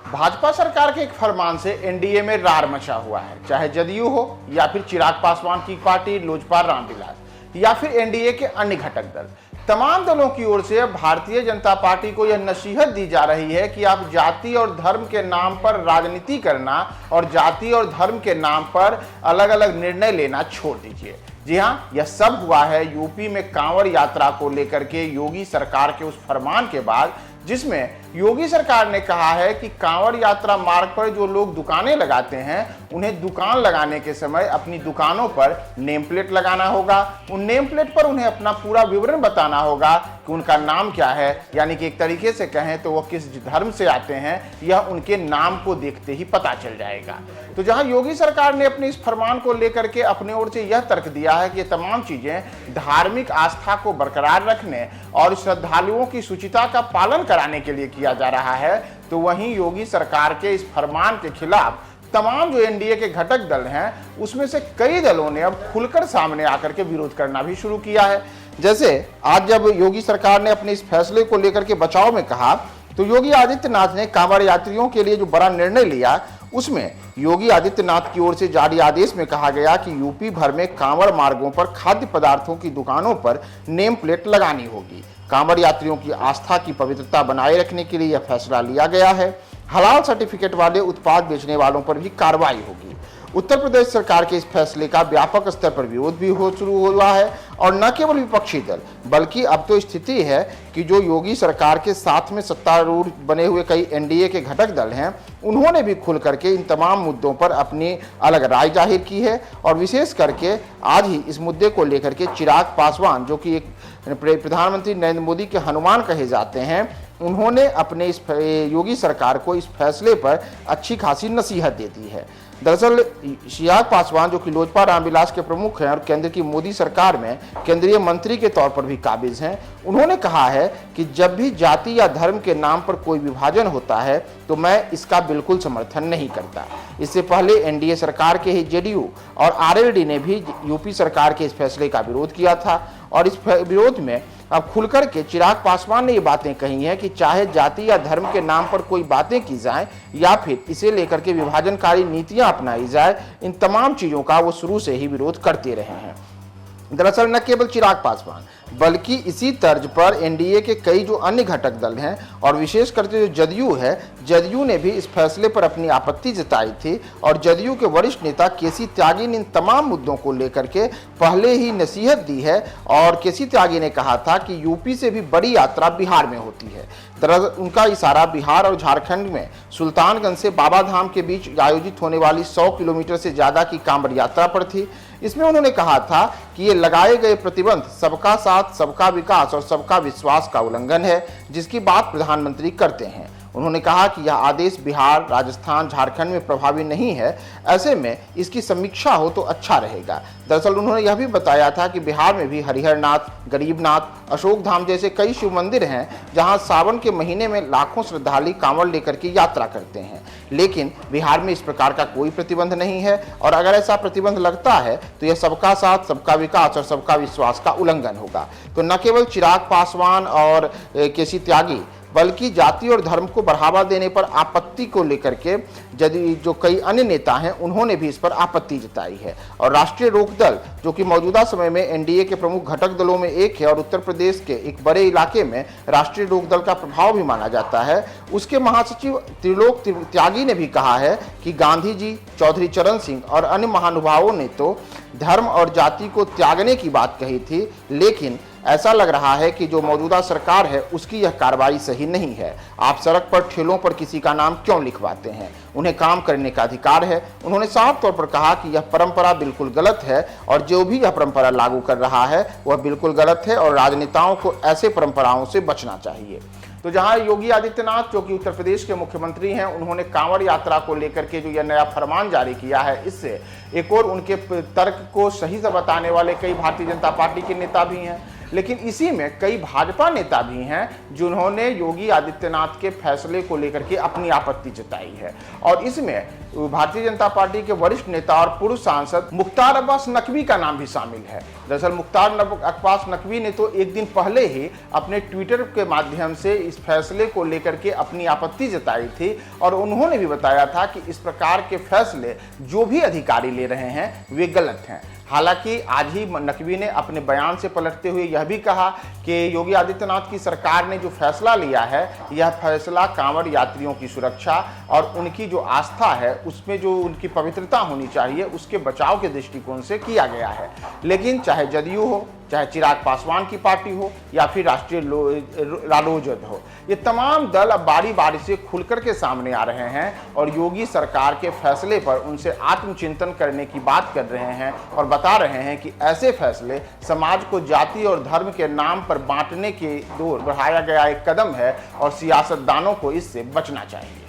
भाजपा सरकार के एक फरमान से एनडीए में रार मचा हुआ है, चाहे जदयू हो या फिर चिराग पासवान की पार्टी लोजपा रामविलास या फिर एनडीए के अन्य घटक दल। तमाम दलों की ओर से भारतीय जनता पार्टी को यह नसीहत दी जा रही है कि आप जाति और धर्म के नाम पर राजनीति करना और जाति और धर्म के नाम पर अलग अलग निर्णय लेना छोड़ दीजिए। जी हाँ, यह सब हुआ है यूपी में कांवड़ यात्रा को लेकर के योगी सरकार के उस फरमान के बाद, जिसमें योगी सरकार ने कहा है कि कांवड़ यात्रा मार्ग पर जो लोग दुकानें लगाते हैं उन्हें दुकान लगाने के समय अपनी दुकानों पर नेम प्लेट लगाना होगा। उन नेम प्लेट पर उन्हें अपना पूरा विवरण बताना होगा कि उनका नाम क्या है, यानी कि एक तरीके से कहें तो वह किस धर्म से आते हैं यह उनके नाम को देखते ही पता चल जाएगा। तो जहां योगी सरकार ने अपने इस फरमान को लेकर के अपने ओर से यह तर्क दिया है कि तमाम चीजें धार्मिक आस्था को बरकरार रखने और श्रद्धालुओं की शुचिता का पालन कराने के लिए किया जा रहा है, तो वहीं योगी सरकार के इस फरमान के खिलाफ तमाम जो एनडीए के घटक दल हैं उसमें से कई दलों ने अब खुलकर सामने आकर के विरोध करना भी शुरू किया है। जैसे आज जब योगी सरकार ने अपने इस फैसले को लेकर के बचाव में कहा, तो योगी आदित्यनाथ ने कांवड़ यात्रियों के लिए जो बड़ा निर्णय लिया, उसमें योगी आदित्यनाथ की ओर से जारी आदेश में कहा गया कि यूपी भर में कांवड़ मार्गों पर खाद्य पदार्थों की दुकानों पर नेम प्लेट लगानी होगी। कांवड़ यात्रियों की आस्था की पवित्रता बनाए रखने के लिए यह फैसला लिया गया है। हलाल सर्टिफिकेट वाले उत्पाद बेचने वालों पर भी कार्रवाई होगी। उत्तर प्रदेश सरकार के इस फैसले का व्यापक स्तर पर विरोध भी शुरू हुआ है, और न केवल विपक्षी दल बल्कि अब तो स्थिति है कि जो योगी सरकार के साथ में सत्तारूढ़ बने हुए कई एनडीए के घटक दल हैं, उन्होंने भी खुल करके इन तमाम मुद्दों पर अपनी अलग राय जाहिर की है। और विशेष करके आज ही इस मुद्दे को लेकर के चिराग पासवान, जो कि एक प्रधानमंत्री नरेंद्र मोदी के हनुमान कहे जाते हैं, उन्होंने अपने इस योगी सरकार को इस फैसले पर अच्छी खासी नसीहत दे दी है। दरअसल चिराग पासवान, जो कि लोजपा रामविलास के प्रमुख हैं और केंद्र की मोदी सरकार में केंद्रीय मंत्री के तौर पर भी काबिज हैं, उन्होंने कहा है कि जब भी जाति या धर्म के नाम पर कोई विभाजन होता है तो मैं इसका बिल्कुल समर्थन नहीं करता। इससे पहले एनडीए सरकार के ही जेडीयू और आरएलडी ने भी यूपी सरकार के इस फैसले का विरोध किया था, और इस विरोध में अब खुलकर के चिराग पासवान ने ये बातें कही हैं कि चाहे जाति या धर्म के नाम पर कोई बातें की जाए या फिर इसे लेकर के विभाजनकारी नीतियां अपनाई जाए, इन तमाम चीजों का वो शुरू से ही विरोध करते रहे हैं। दरअसल न केवल चिराग पासवान बल्कि इसी तर्ज पर एनडीए के कई जो अन्य घटक दल हैं और विशेष करके जो जदयू है, जदयू ने भी इस फैसले पर अपनी आपत्ति जताई थी, और जदयू के वरिष्ठ नेता केसी त्यागी ने इन तमाम मुद्दों को लेकर के पहले ही नसीहत दी है। और केसी त्यागी ने कहा था कि यूपी से भी बड़ी यात्रा बिहार में होती है। दरअसल उनका इशारा बिहार और झारखंड में सुल्तानगंज से बाबा धाम के बीच आयोजित होने वाली 100 किलोमीटर से ज्यादा की कांवड़ यात्रा पर थी। इसमें उन्होंने कहा था कि ये लगाए गए प्रतिबंध सबका साथ, सबका विकास और सबका विश्वास का उल्लंघन है, जिसकी बात प्रधानमंत्री करते हैं। उन्होंने कहा कि यह आदेश बिहार, राजस्थान, झारखंड में प्रभावी नहीं है, ऐसे में इसकी समीक्षा हो तो अच्छा रहेगा। दरअसल उन्होंने यह भी बताया था कि बिहार में भी हरिहरनाथ, गरीबनाथ, अशोक धाम जैसे कई शिव मंदिर हैं, जहां सावन के महीने में लाखों श्रद्धालु कांवड़ लेकर के यात्रा करते हैं, लेकिन बिहार में इस प्रकार का कोई प्रतिबंध नहीं है, और अगर ऐसा प्रतिबंध लगता है तो यह सबका साथ, सबका विकास और सबका विश्वास का उल्लंघन होगा। तो न केवल चिराग पासवान और केसी त्यागी बल्कि जाति और धर्म को बढ़ावा देने पर आपत्ति को लेकर के जो कई अन्य नेता हैं, उन्होंने भी इस पर आपत्ति जताई है। और राष्ट्रीय लोकदल, जो कि मौजूदा समय में एनडीए के प्रमुख घटक दलों में एक है और उत्तर प्रदेश के एक बड़े इलाके में राष्ट्रीय लोकदल का प्रभाव भी माना जाता है, उसके महासचिव त्रिलोक त्यागी ने भी कहा है कि गांधी जी, चौधरी चरण सिंह और अन्य महानुभावों ने तो धर्म और जाति को त्यागने की बात कही थी, लेकिन ऐसा लग रहा है कि जो मौजूदा सरकार है उसकी यह कार्रवाई सही नहीं है। आप सड़क पर ठेलों पर किसी का नाम क्यों लिखवाते हैं? उन्हें काम करने का अधिकार है। उन्होंने साफ तौर पर कहा कि यह परंपरा बिल्कुल गलत है, और जो भी यह परंपरा लागू कर रहा है वह बिल्कुल गलत है, और राजनेताओं को ऐसे परंपराओं से बचना चाहिए। तो जहां योगी आदित्यनाथ, जो कि उत्तर प्रदेश के मुख्यमंत्री हैं, उन्होंने कांवड़ यात्रा को लेकर के जो यह नया फरमान जारी किया है, इससे एक और उनके तर्क को सही से बताने वाले कई भारतीय जनता पार्टी के नेता भी हैं। लेकिन इसी में कई भाजपा नेता भी हैं जिन्होंने योगी आदित्यनाथ के फैसले को लेकर के अपनी आपत्ति जताई है। और इसमें भारतीय जनता पार्टी के वरिष्ठ नेता और पूर्व सांसद मुख्तार अब्बास नकवी का नाम भी शामिल है। दरअसल मुख्तार अब्बास नकवी ने तो एक दिन पहले ही अपने ट्विटर के माध्यम से इस फैसले को लेकर के अपनी आपत्ति जताई थी और उन्होंने भी बताया था कि इस प्रकार के फैसले जो भी अधिकारी ले रहे हैं वे गलत हैं। हालांकि आज ही नकवी ने अपने बयान से पलटते हुए यह भी कहा कि योगी आदित्यनाथ की सरकार ने जो फैसला लिया है यह फैसला कांवड़ यात्रियों की सुरक्षा और उनकी जो आस्था है उसमें जो उनकी पवित्रता होनी चाहिए उसके बचाव के दृष्टिकोण से किया गया है। लेकिन चाहे जदयू हो, चाहे चिराग पासवान की पार्टी हो या फिर राष्ट्रीय रालोजद हो, ये तमाम दल अब बारी बारी से खुलकर के सामने आ रहे हैं और योगी सरकार के फैसले पर उनसे आत्मचिंतन करने की बात कर रहे हैं और बता रहे हैं कि ऐसे फैसले समाज को जाति और धर्म के नाम पर बांटने की ओर बढ़ाया गया एक कदम है और सियासतदानों को इससे बचना चाहिए।